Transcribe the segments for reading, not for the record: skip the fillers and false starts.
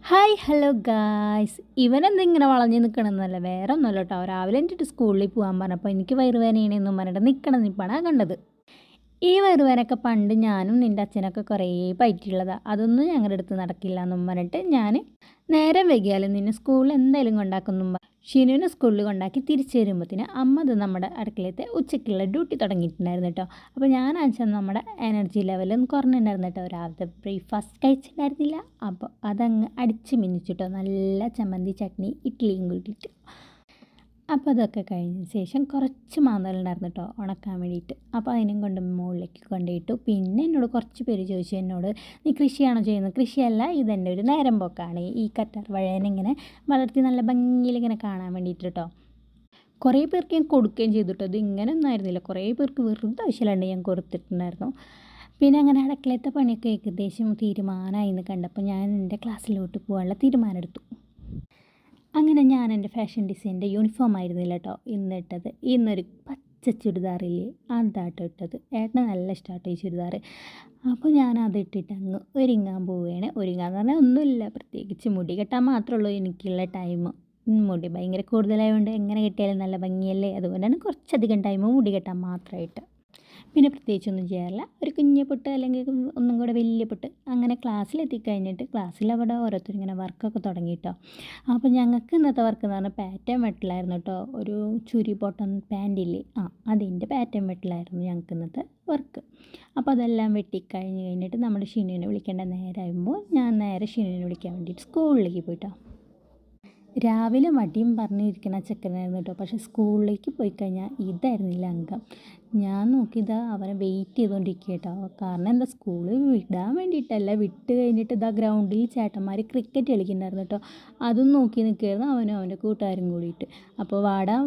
Hi hello guys. ഇവനെന്തിങ്ങനെ വളഞ്ഞ് നിൽക്കണമെന്നല്ല, വേറെ ഒന്നുമല്ല കേട്ടോ. രാവിലെ എന്നിട്ട് സ്കൂളിൽ പോകാൻ പറഞ്ഞപ്പോൾ എനിക്ക് വയറുവേദനയാണെന്നും പറഞ്ഞിട്ട് നിൽക്കണം നിൽപ്പണാണ് കണ്ടത്. ഈ വയറുവേദനയൊക്കെ പണ്ട് ഞാനും നിൻ്റെ അച്ഛനൊക്കെ കുറേ പറ്റിയുള്ളതാണ്. അതൊന്നും ഞങ്ങളുടെ അടുത്ത് നടക്കില്ല എന്നും പറഞ്ഞിട്ട് ഞാൻ നേരം വൈകിയാലും നിന്നെ സ്കൂളിൽ എന്തായാലും കൊണ്ടാക്കുന്നു. ഷിനുവിനെ സ്കൂളിൽ കൊണ്ടാക്കി തിരിച്ചു വരുമ്പോഴത്തേന് അമ്മ അത് നമ്മുടെ അടുക്കളത്തെ ഉച്ചയ്ക്കുള്ള ഡ്യൂട്ടി തുടങ്ങിയിട്ടുണ്ടായിരുന്നു കേട്ടോ. അപ്പോൾ ഞാൻ അച്ഛൻ നമ്മുടെ എനർജി ലെവലൊന്നും കുറഞ്ഞിട്ടുണ്ടായിരുന്നു കേട്ടോ. രാവിലത്തെ ബ്രേക്ക്ഫാസ്റ്റ് കഴിച്ചിട്ടുണ്ടായിരുന്നില്ല. അപ്പോൾ അതങ്ങ് അടിച്ച് മിന്നിച്ചിട്ടോ, നല്ല ചമ്മന്തി ചട്നി ഇഡ്ഡലിയും കൂട്ടിയിട്ട്. അപ്പോൾ അതൊക്കെ കഴിഞ്ഞ ശേഷം കുറച്ച് മാന്തലുണ്ടായിരുന്നു കേട്ടോ ഉണക്കാൻ വേണ്ടിയിട്ട്. അപ്പോൾ അതിനും കൊണ്ട് മുകളിലേക്ക് കൊണ്ടുപോയിട്ടു. പിന്നെ എന്നോട് കുറച്ച് പേര് ചോദിച്ചു എന്നോട്, നീ കൃഷിയാണോ ചെയ്യുന്നത്? കൃഷിയല്ല, ഇതെൻ്റെ ഒരു നേരം പോക്കാണ്. ഈ കറ്റാർ വാഴേനിങ്ങനെ വളർത്തി നല്ല ഭംഗിയിൽ ഇങ്ങനെ കാണാൻ വേണ്ടിയിട്ട് കേട്ടോ. കുറേ പേർക്ക് ഞാൻ കൊടുക്കുകയും ചെയ്തു കേട്ടോ. ഇത് ഇങ്ങനെ ഒന്നും ആയിരുന്നില്ല, കുറേ പേർക്ക് വെറുതെ ആവശ്യമില്ലാണ്ട് ഞാൻ കൊടുത്തിട്ടുണ്ടായിരുന്നു. പിന്നെ അങ്ങനെ അടുക്കളത്തെ പണിയൊക്കെ ഏകദേശം തീരുമാനമായി എന്ന് കണ്ടപ്പോൾ ഞാൻ എൻ്റെ ക്ലാസ്സിലോട്ട് പോകാനുള്ള തീരുമാനം എടുത്തു. അങ്ങനെ ഞാൻ എൻ്റെ ഫാഷൻ ഡിസൈനിൻ്റെ യൂണിഫോം ആയിരുന്നില്ല കേട്ടോ ഇന്നിട്ടത്. ഇന്നൊരു പച്ച ചുരിദാറില്ലേ, അതാട്ടോ ഇട്ടത്. ഏട്ടന് നല്ല ഇഷ്ടമാട്ടോ ഈ ചുരിദാർ. അപ്പോൾ ഞാൻ അതിട്ടിട്ട് അങ്ങ് ഒരുങ്ങാൻ പോവുകയാണ്. ഒരുങ്ങാന്ന് പറഞ്ഞാൽ ഒന്നുമില്ല, പ്രത്യേകിച്ച് മുടി കെട്ടാൻ മാത്രമേ ഉള്ളൂ എനിക്കുള്ള ടൈം. മുടി ഭയങ്കര കൂടുതലായതുകൊണ്ട് എങ്ങനെ കെട്ടിയാലും നല്ല ഭംഗിയല്ലേ, അതുകൊണ്ടാണ് കുറച്ചധികം ടൈം മുടി കെട്ടാൻ മാത്രമായിട്ട്. പിന്നെ പ്രത്യേകിച്ചൊന്നും ചെയ്യാറില്ല. ഒരു കുഞ്ഞ് പൊട്ട് അല്ലെങ്കിൽ ഒന്നും കൂടെ വലിയ പൊട്ട്. അങ്ങനെ ക്ലാസ്സിലെത്തിക്കഴിഞ്ഞിട്ട് ക്ലാസ്സിലവിടെ ഓരോരുത്തരിങ്ങനെ വർക്കൊക്കെ തുടങ്ങി കേട്ടോ. അപ്പോൾ ഞങ്ങൾക്ക് ഇന്നത്തെ വർക്ക് എന്ന് പറഞ്ഞാൽ പാറ്റേൺ വെട്ടലായിരുന്നു കേട്ടോ. ഒരു ചുരി ബോട്ടം പാൻറ്റില്ലേ, അതിൻ്റെ പാറ്റേൺ വെട്ടലായിരുന്നു ഞങ്ങൾക്ക് ഇന്നത്തെ വർക്ക്. അപ്പോൾ അതെല്ലാം കഴിഞ്ഞിട്ട് നമ്മുടെ ഷിനുവിനെ വിളിക്കേണ്ട നേരമാകുമ്പോൾ ഞാൻ നേരെ ഷിനുവിനെ വിളിക്കാൻ വേണ്ടിയിട്ട് സ്കൂളിലേക്ക് പോയിട്ടോ. രാവിലെ മടിയും പറഞ്ഞിരിക്കുന്ന ചെക്കനായിരുന്നു കേട്ടോ. പക്ഷേ സ്കൂളിലേക്ക് പോയി കഴിഞ്ഞാൽ ഇതായിരുന്നില്ല അംഗം. ഞാൻ നോക്കിയതാ അവനെ വെയിറ്റ് ചെയ്തുകൊണ്ടിരിക്കുക കേട്ടോ. കാരണം എന്താ, സ്കൂളിൽ വിടാൻ വേണ്ടിയിട്ടല്ല, വിട്ട് കഴിഞ്ഞിട്ട് ഇതാ ഗ്രൗണ്ടിൽ ചേട്ടന്മാർ ക്രിക്കറ്റ് കളിക്കുന്നുണ്ടായിരുന്നു കേട്ടോ. അതും നോക്കി നിൽക്കുകയായിരുന്നു അവനും അവൻ്റെ കൂട്ടുകാരും കൂടിയിട്ട്. അപ്പോൾ വാടാ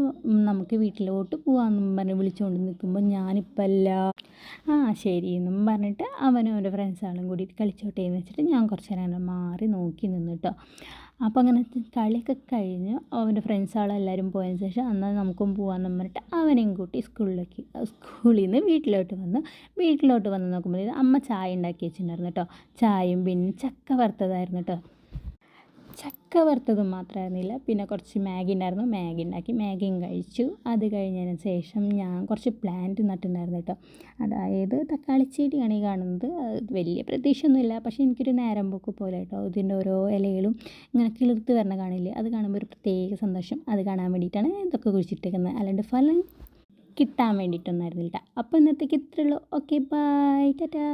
നമുക്ക് വീട്ടിലോട്ട് പോകാമെന്നും പറഞ്ഞ് വിളിച്ചുകൊണ്ട് നിൽക്കുമ്പോൾ ഞാനിപ്പോൾ ശരി എന്നും പറഞ്ഞിട്ട് അവനും അവൻ്റെ ഫ്രണ്ട്സുകളും കൂടിയിട്ട് കളിച്ചോട്ടെ എന്ന് വെച്ചിട്ട് ഞാൻ കുറച്ച് നേരം മാറി നോക്കി നിന്നു കേട്ടോ. അപ്പോൾ അങ്ങനെ കളിയൊക്കെ കഴിഞ്ഞ് അവൻ്റെ ഫ്രണ്ട്സുകളെല്ലാവരും പോയതിന് ശേഷം എന്നാൽ നമുക്കും പോകാമെന്ന് പറഞ്ഞിട്ട് അവനെയും കൂട്ടി സ്കൂളിൽ നിന്ന് വീട്ടിലോട്ട് വന്ന് നോക്കുമ്പോൾ അമ്മ ചായ ഉണ്ടാക്കി വെച്ചിട്ടുണ്ടായിരുന്നു കേട്ടോ. ചായയും പിന്നെ ചക്ക വറുത്തതായിരുന്നു കേട്ടോ. ചക്ക വറുത്തതും മാത്രമായിരുന്നില്ല, പിന്നെ കുറച്ച് മാഗി ഉണ്ടായിരുന്നു, മാഗി ഉണ്ടാക്കി മാഗിയും കഴിച്ചു. അത് കഴിഞ്ഞതിന് ശേഷം ഞാൻ കുറച്ച് പ്ലാന്റ് നട്ടിട്ടുണ്ടായിരുന്നു കേട്ടോ. അതായത് തക്കാളി ചെടിയാണ് ഈ കാണുന്നത്. വലിയ പ്രതീക്ഷയൊന്നുമില്ല, പക്ഷേ എനിക്കൊരു നേരം പോക്ക് പോലെ കേട്ടോ. ഇതിൻ്റെ ഓരോ ഇലകളും ഇങ്ങനെ കിളിർത്ത് വരണ കാണില്ലേ, അത് കാണുമ്പോൾ ഒരു പ്രത്യേക സന്തോഷം. അത് കാണാൻ വേണ്ടിയിട്ടാണ് ഇതൊക്കെ കുഴിച്ചിട്ടേക്കുന്നത്, അല്ലാണ്ട് ഫലം കിട്ടാൻ വേണ്ടിയിട്ടൊന്നും ആയിരുന്നില്ല. അപ്പോൾ ഇന്നത്തേക്ക് ഇത്രയുള്ളൂ. Okay, bye, Tata.